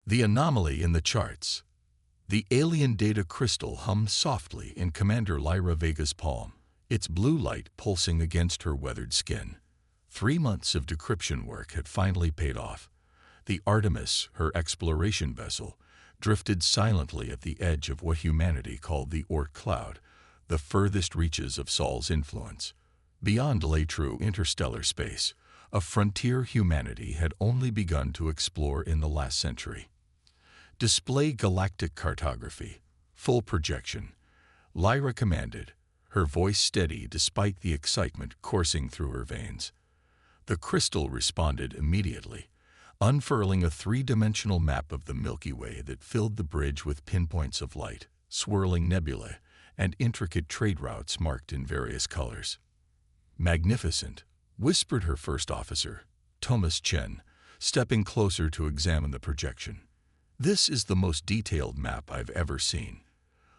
The anomaly in the charts. The alien data crystal hummed softly in Commander Lyra Vega's palm, its blue light pulsing against her weathered skin. 3 months of decryption work had finally paid off. The Artemis, her exploration vessel, drifted silently at the edge of what humanity called the Oort cloud, the furthest reaches of Sol's influence. Beyond lay true interstellar space, a frontier humanity had only begun to explore in the last century. Display galactic cartography, full projection. Lyra commanded, her voice steady despite the excitement coursing through her veins. The crystal responded immediately, unfurling a three-dimensional map of the Milky Way that filled the bridge with pinpoints of light, swirling nebulae, and intricate trade routes marked in various colors. Magnificent, whispered her first officer, Thomas Chen, stepping closer to examine the projection. This is the most detailed map I've ever seen.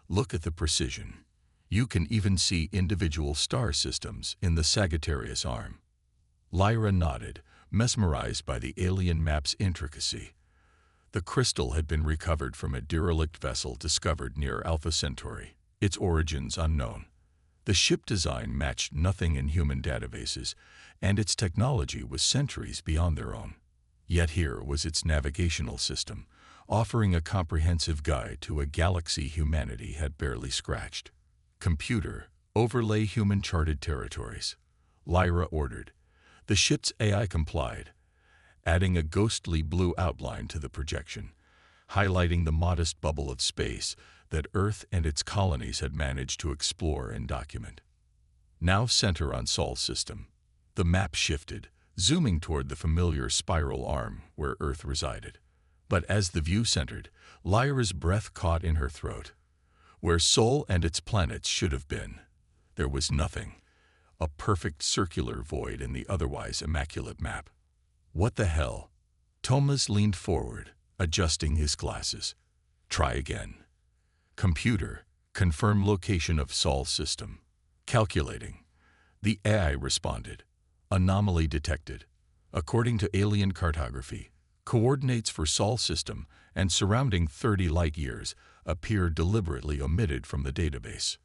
Look at the precision. You can even see individual star systems in the Sagittarius arm. Lyra nodded, mesmerized by the alien map's intricacy. The crystal had been recovered from a derelict vessel discovered near Alpha Centauri, its origins unknown. The ship design matched nothing in human databases, and its technology was centuries beyond their own. Yet here was its navigational system, offering a comprehensive guide to a galaxy humanity had barely scratched. Computer, overlay human charted territories. Lyra ordered. The ship's AI complied, adding a ghostly blue outline to the projection, highlighting the modest bubble of space that Earth and its colonies had managed to explore and document. Now center on Sol's system. The map shifted, zooming toward the familiar spiral arm where Earth resided. But as the view centered, Lyra's breath caught in her throat. Where Sol and its planets should have been, there was nothing. A perfect circular void in the otherwise immaculate map. What the hell? Thomas leaned forward, adjusting his glasses. Try again. Computer, confirm location of Sol's system. Calculating. The AI responded. Anomaly detected. According to alien cartography, coordinates for Sol system and surrounding 30 light-years appear deliberately omitted from the database.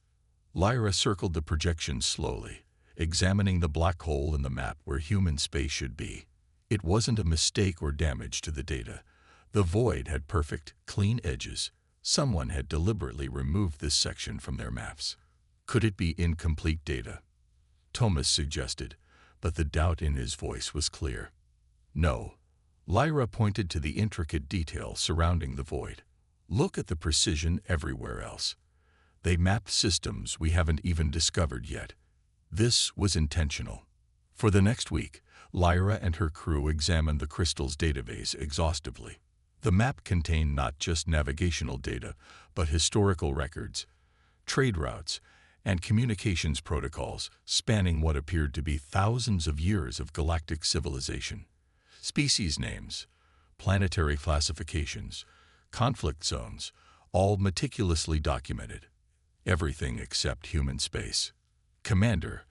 Lyra circled the projection slowly, examining the black hole in the map where human space should be. It wasn't a mistake or damage to the data. The void had perfect, clean edges. Someone had deliberately removed this section from their maps. Could it be incomplete data? Thomas suggested, but the doubt in his voice was clear. No. Lyra pointed to the intricate detail surrounding the void. Look at the precision everywhere else. They mapped systems we haven't even discovered yet. This was intentional. For the next week, Lyra and her crew examined the crystal's database exhaustively. The map contained not just navigational data, but historical records, trade routes, and communications protocols spanning what appeared to be thousands of years of galactic civilization. Species names, planetary classifications, conflict zones, all meticulously documented. Everything except human space. Commander,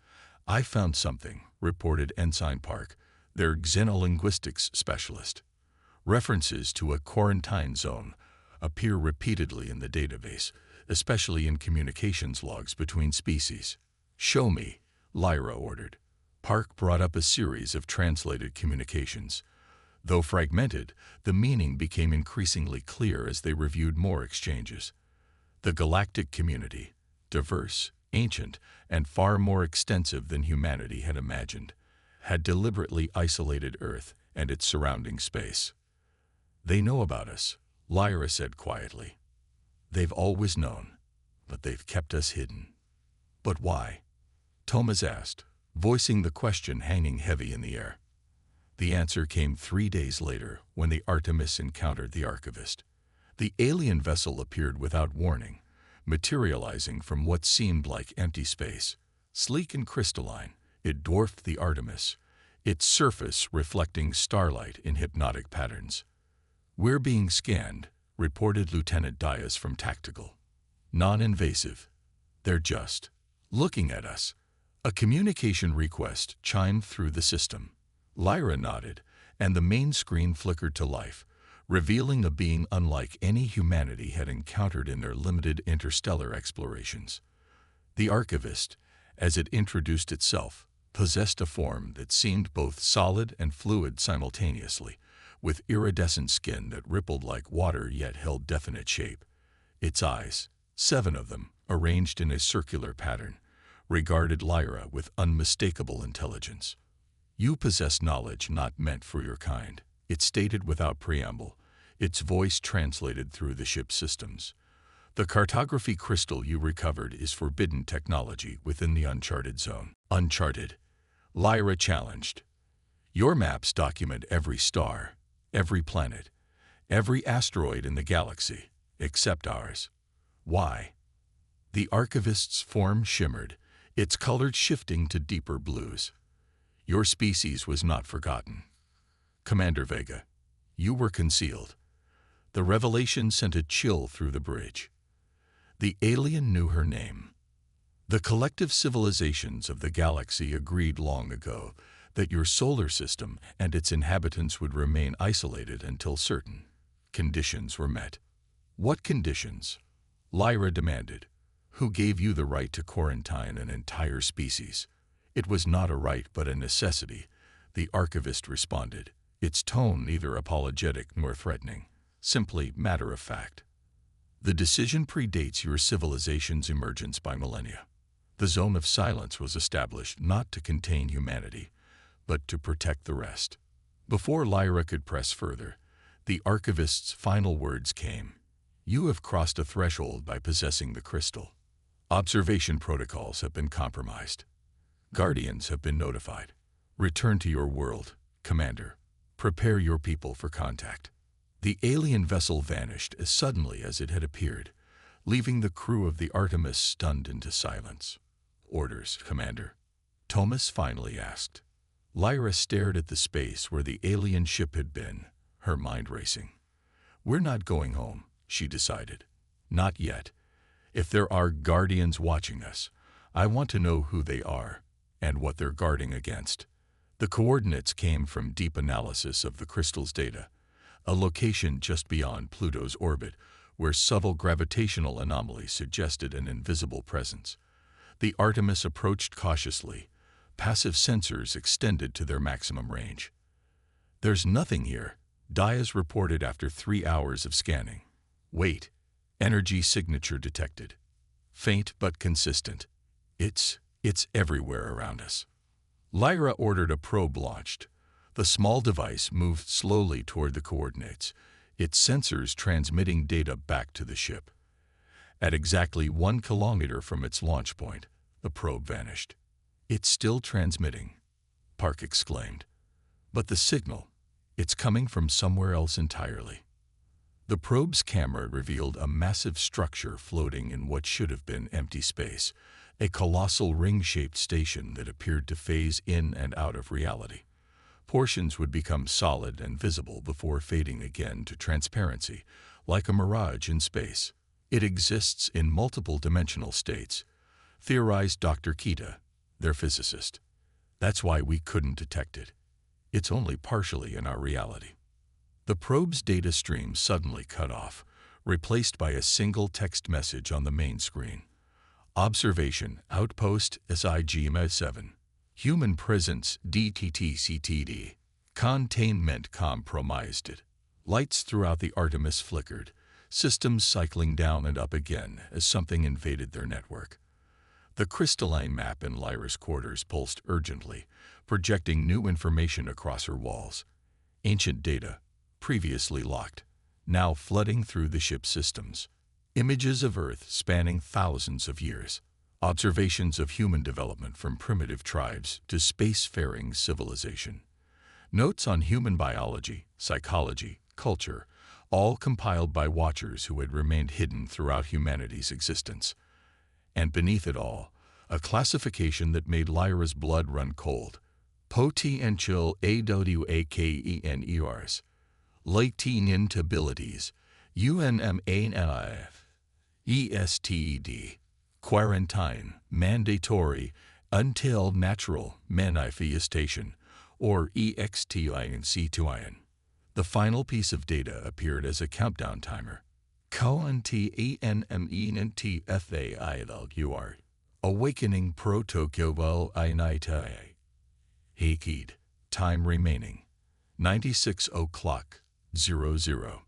I found something, reported Ensign Park, their xenolinguistics specialist. References to a quarantine zone appear repeatedly in the database, especially in communications logs between species. Show me, Lyra ordered. Park brought up a series of translated communications. Though fragmented, the meaning became increasingly clear as they reviewed more exchanges. The galactic community, diverse, ancient, and far more extensive than humanity had imagined, had deliberately isolated Earth and its surrounding space. They know about us, Lyra said quietly. They've always known, but they've kept us hidden. But why? Thomas asked, voicing the question hanging heavy in the air. The answer came 3 days later when the Artemis encountered the archivist. The alien vessel appeared without warning, materializing from what seemed like empty space. Sleek and crystalline, it dwarfed the Artemis, its surface reflecting starlight in hypnotic patterns. We're being scanned, reported Lieutenant Dias from Tactical. Non-invasive. They're just looking at us. A communication request chimed through the system. Lyra nodded, and the main screen flickered to life, revealing a being unlike any humanity had encountered in their limited interstellar explorations. The archivist, as it introduced itself, possessed a form that seemed both solid and fluid simultaneously, with iridescent skin that rippled like water yet held definite shape. Its eyes, 7 of them, arranged in a circular pattern, regarded Lyra with unmistakable intelligence. "You possess knowledge not meant for your kind," it stated without preamble, its voice translated through the ship's systems. "The cartography crystal you recovered is forbidden technology within the Uncharted zone." Uncharted, Lyra challenged. "Your maps document every star, every planet, every asteroid in the galaxy, except ours. Why?" The archivist's form shimmered, its color shifting to deeper blues. "Your species was not forgotten. Commander Vega, you were concealed." The revelation sent a chill through the bridge. The alien knew her name. The collective civilizations of the galaxy agreed long ago that your solar system and its inhabitants would remain isolated until certain conditions were met. "What conditions?" Lyra demanded. "Who gave you the right to quarantine an entire species?" "It was not a right but a necessity," the archivist responded, its tone neither apologetic nor threatening, simply matter-of-fact. "The decision predates your civilization's emergence by millennia. The zone of silence was established not to contain humanity, but to protect the rest." Before Lyra could press further, the archivist's final words came. "You have crossed a threshold by possessing the crystal. Observation protocols have been compromised. Guardians have been notified. Return to your world, Commander. Prepare your people for contact." The alien vessel vanished as suddenly as it had appeared, leaving the crew of the Artemis stunned into silence. "Orders, Commander?" Thomas finally asked. Lyra stared at the space where the alien ship had been, her mind racing. "We're not going home," she decided. "Not yet. If there are Guardians watching us, I want to know who they are and what they're guarding against." The coordinates came from deep analysis of the crystal's data, a location just beyond Pluto's orbit where subtle gravitational anomalies suggested an invisible presence. The Artemis approached cautiously, passive sensors extended to their maximum range. "There's nothing here," Diaz reported after 3 hours of scanning. "Wait. Energy signature detected. Faint but consistent. It's everywhere around us." Lyra ordered a probe launched. The small device moved slowly toward the coordinates, its sensors transmitting data back to the ship. At exactly 1 kilometer from its launch point, the probe vanished. "It's still transmitting," Park exclaimed. "But the signal, it's coming from somewhere else entirely." The probe's camera revealed a massive structure floating in what should have been empty space, a colossal ring-shaped station that appeared to phase in and out of reality. Portions would become solid and visible before fading again to transparency, like a mirage in space. "It exists in multiple dimensional states," theorized Dr. Kita, their physicist. "That's why we couldn't detect it. It's only partially in our reality." The probe's data stream suddenly cut off, replaced by a single text message on the main screen. "Observation, Outpost SIGMA-7. Human presence DTTCTD. Containment compromised." Lights throughout the Artemis flickered, systems cycling down and up again as something invaded their network. The crystalline map in Lyra's quarters pulsed urgently, projecting new information across her walls. Ancient data, previously locked, now flooding through the ship's systems. Images of Earth spanning thousands of years. Observations of human development from primitive tribes to spacefaring civilization. Notes on human biology, psychology, culture, all compiled by watchers who had remained hidden throughout humanity's existence. And beneath it all, a classification that made Lyra's blood run cold. Potential AWAKENERs. Latent abilities. UNMANIF. ESTED. Quarantine, mandatory, until natural manifestation, or EXTINC2IN. The final piece of data appeared as a countdown timer. Containmentfailure. Awakening protocol inite. Heikid. Time remaining. 96 o'clock, 00.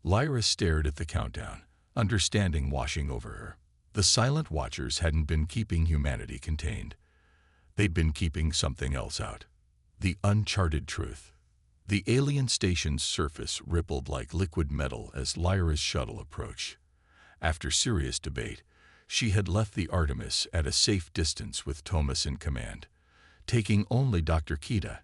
Lyra stared at the countdown, understanding washing over her. The silent watchers hadn't been keeping humanity contained. They'd been keeping something else out. The uncharted truth. The alien station's surface rippled like liquid metal as Lyra's shuttle approached. After serious debate, she had left the Artemis at a safe distance with Thomas in command, taking only Dr. Kita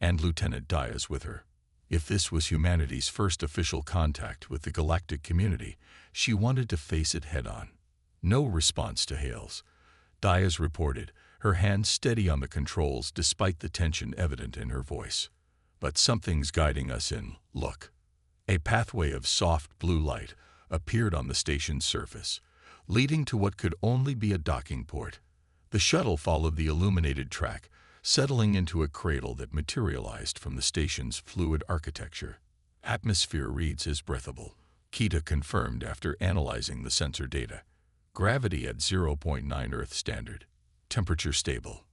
and Lieutenant Diaz with her. If this was humanity's first official contact with the galactic community, she wanted to face it head-on. No response to hails. Diaz reported, her hand steady on the controls despite the tension evident in her voice. But something's guiding us in, look. A pathway of soft blue light appeared on the station's surface, leading to what could only be a docking port. The shuttle followed the illuminated track, settling into a cradle that materialized from the station's fluid architecture. Atmosphere reads as breathable, Kita confirmed after analyzing the sensor data. Gravity at 0.9 Earth standard. Temperature stable.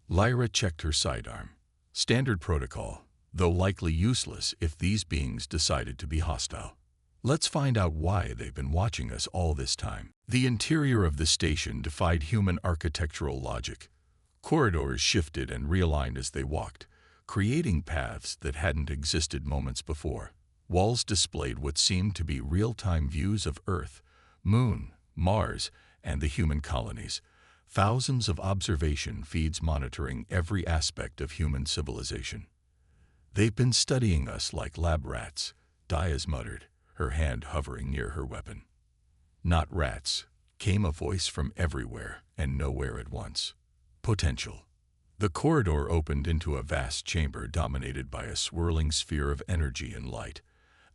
Lyra checked her sidearm. Standard protocol, though likely useless if these beings decided to be hostile. Let's find out why they've been watching us all this time. The interior of the station defied human architectural logic. Corridors shifted and realigned as they walked, creating paths that hadn't existed moments before. Walls displayed what seemed to be real-time views of Earth, Moon, Mars, and the human colonies. Thousands of observation feeds monitoring every aspect of human civilization. They've been studying us like lab rats, Diaz muttered, her hand hovering near her weapon. Not rats, came a voice from everywhere and nowhere at once. Potential. The corridor opened into a vast chamber dominated by a swirling sphere of energy and light,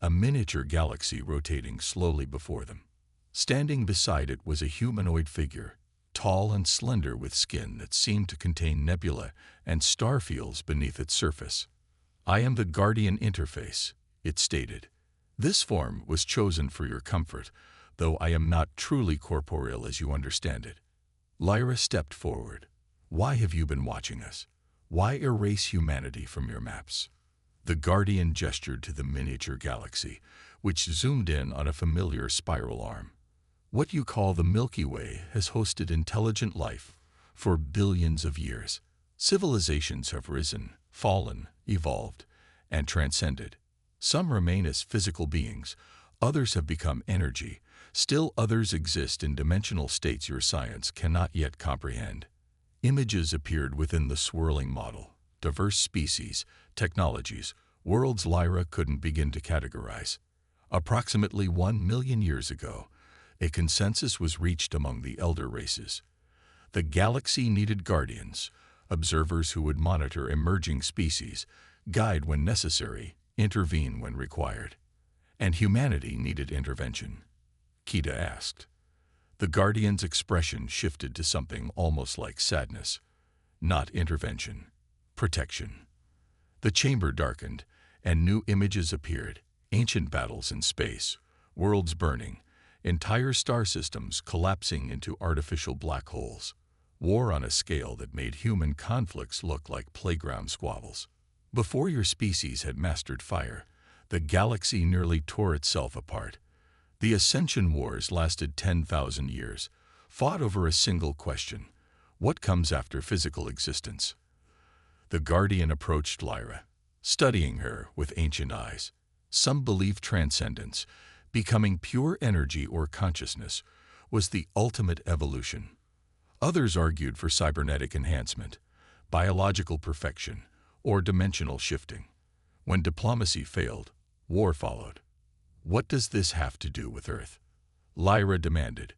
a miniature galaxy rotating slowly before them. Standing beside it was a humanoid figure, tall and slender with skin that seemed to contain nebula and starfields beneath its surface. I am the Guardian Interface, it stated. This form was chosen for your comfort, though I am not truly corporeal as you understand it. Lyra stepped forward. Why have you been watching us? Why erase humanity from your maps? The Guardian gestured to the miniature galaxy, which zoomed in on a familiar spiral arm. What you call the Milky Way has hosted intelligent life for billions of years. Civilizations have risen, fallen, evolved, and transcended. Some remain as physical beings, others have become energy, still others exist in dimensional states your science cannot yet comprehend. Images appeared within the swirling model, diverse species, technologies, worlds Lyra couldn't begin to categorize. Approximately 1 million years ago, a consensus was reached among the elder races. The galaxy needed guardians, observers who would monitor emerging species, guide when necessary, intervene when required. And humanity needed intervention. Kita asked. The Guardian's expression shifted to something almost like sadness. Not intervention. Protection. The chamber darkened, and new images appeared. Ancient battles in space, worlds burning, entire star systems collapsing into artificial black holes. War on a scale that made human conflicts look like playground squabbles. Before your species had mastered fire, the galaxy nearly tore itself apart. The Ascension Wars lasted 10,000 years, fought over a single question: what comes after physical existence? The Guardian approached Lyra, studying her with ancient eyes. Some believed transcendence, becoming pure energy or consciousness, was the ultimate evolution. Others argued for cybernetic enhancement, biological perfection, or dimensional shifting. When diplomacy failed, war followed. What does this have to do with Earth? Lyra demanded.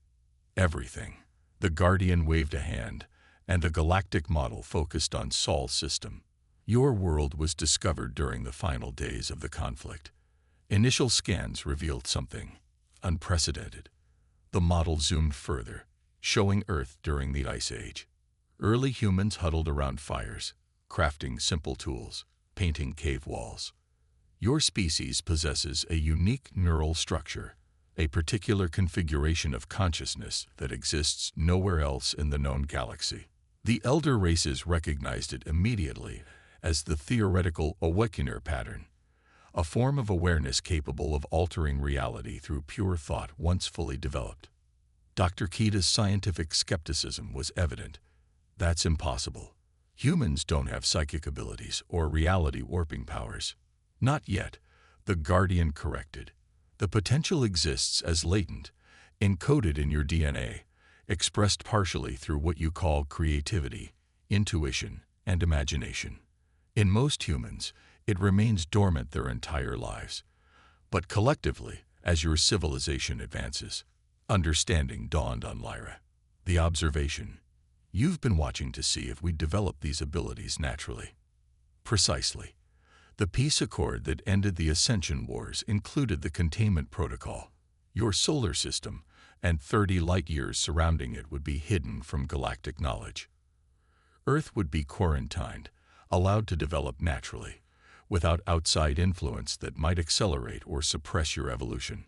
Everything. The Guardian waved a hand, and the galactic model focused on Sol's system. Your world was discovered during the final days of the conflict. Initial scans revealed something unprecedented. The model zoomed further, showing Earth during the Ice Age. Early humans huddled around fires, crafting simple tools, painting cave walls. Your species possesses a unique neural structure, a particular configuration of consciousness that exists nowhere else in the known galaxy. The elder races recognized it immediately as the theoretical awakener pattern, a form of awareness capable of altering reality through pure thought once fully developed. Dr. Kita's scientific skepticism was evident. That's impossible. Humans don't have psychic abilities or reality warping powers. Not yet, the Guardian corrected. The potential exists as latent, encoded in your DNA, expressed partially through what you call creativity, intuition, and imagination. In most humans, it remains dormant their entire lives. But collectively, as your civilization advances, understanding dawned on Lyra. The observation. You've been watching to see if we develop these abilities naturally. Precisely. The peace accord that ended the Ascension Wars included the containment protocol. Your solar system and 30 light-years surrounding it would be hidden from galactic knowledge. Earth would be quarantined, allowed to develop naturally, without outside influence that might accelerate or suppress your evolution.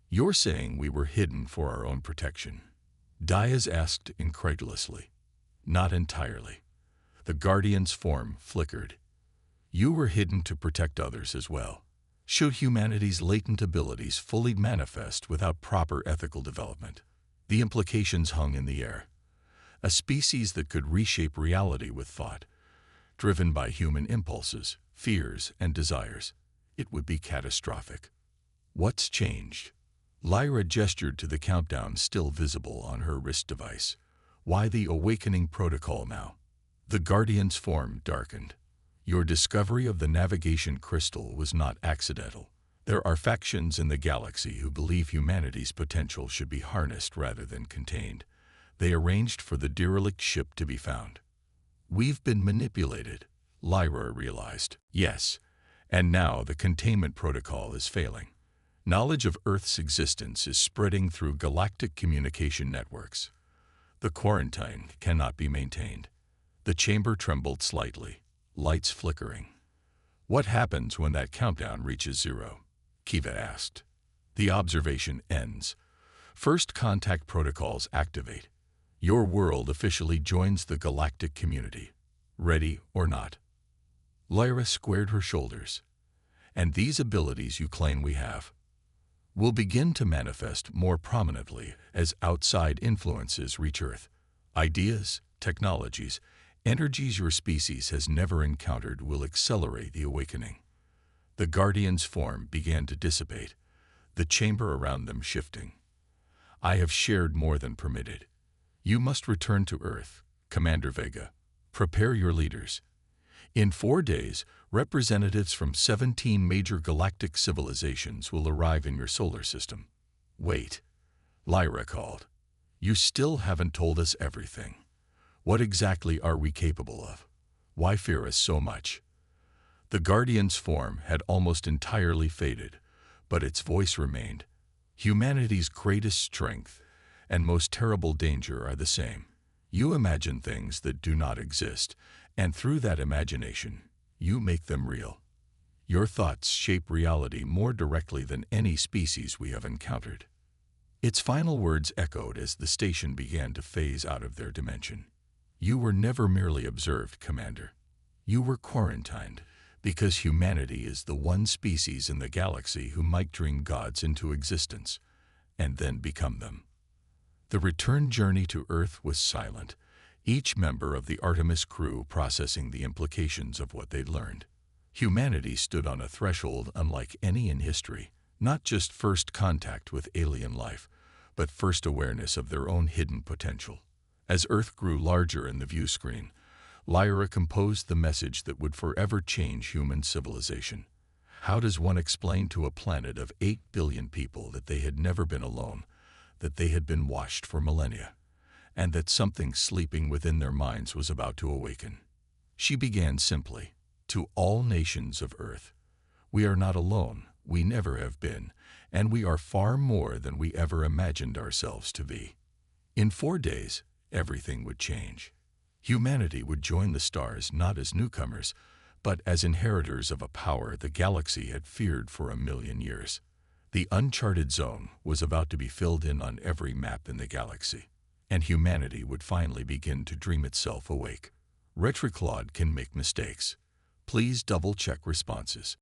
You're saying we were hidden for our own protection? Diaz asked incredulously. Not entirely. The Guardian's form flickered. You were hidden to protect others as well. Should humanity's latent abilities fully manifest without proper ethical development? The implications hung in the air. A species that could reshape reality with thought, driven by human impulses, fears, and desires. It would be catastrophic. What's changed? Lyra gestured to the countdown still visible on her wrist device. Why the awakening protocol now? The Guardian's form darkened. Your discovery of the navigation crystal was not accidental. There are factions in the galaxy who believe humanity's potential should be harnessed rather than contained. They arranged for the derelict ship to be found. We've been manipulated, Lyra realized. Yes, and now the containment protocol is failing. Knowledge of Earth's existence is spreading through galactic communication networks. The quarantine cannot be maintained. The chamber trembled slightly, lights flickering. What happens when that countdown reaches 0? Kiva asked. The observation ends. First contact protocols activate. Your world officially joins the galactic community. Ready or not? Lyra squared her shoulders. And these abilities you claim we have will begin to manifest more prominently as outside influences reach Earth. Ideas, technologies, energies your species has never encountered will accelerate the awakening. The Guardian's form began to dissipate, the chamber around them shifting. I have shared more than permitted. You must return to Earth, Commander Vega. Prepare your leaders. In 4 days, representatives from 17 major galactic civilizations will arrive in your solar system. Wait, Lyra called. You still haven't told us everything. What exactly are we capable of? Why fear us so much? The Guardian's form had almost entirely faded, but its voice remained. Humanity's greatest strength and most terrible danger are the same. You imagine things that do not exist, and through that imagination, you make them real. Your thoughts shape reality more directly than any species we have encountered. Its final words echoed as the station began to phase out of their dimension. You were never merely observed, Commander. You were quarantined, because humanity is the one species in the galaxy who might dream gods into existence, and then become them. The return journey to Earth was silent, each member of the Artemis crew processing the implications of what they'd learned. Humanity stood on a threshold unlike any in history, not just first contact with alien life, but first awareness of their own hidden potential. As Earth grew larger in the view screen, Lyra composed the message that would forever change human civilization. How does one explain to a planet of 8 billion people that they had never been alone, that they had been watched for millennia, and that something sleeping within their minds was about to awaken? She began simply, to all nations of Earth. We are not alone, we never have been, and we are far more than we ever imagined ourselves to be. In 4 days, everything would change. Humanity would join the stars not as newcomers, But as inheritors of a power the galaxy had feared for 1,000,000 years, the uncharted zone was about to be filled in on every map in the galaxy, and humanity would finally begin to dream itself awake. Retroclaude can make mistakes. Please double-check responses.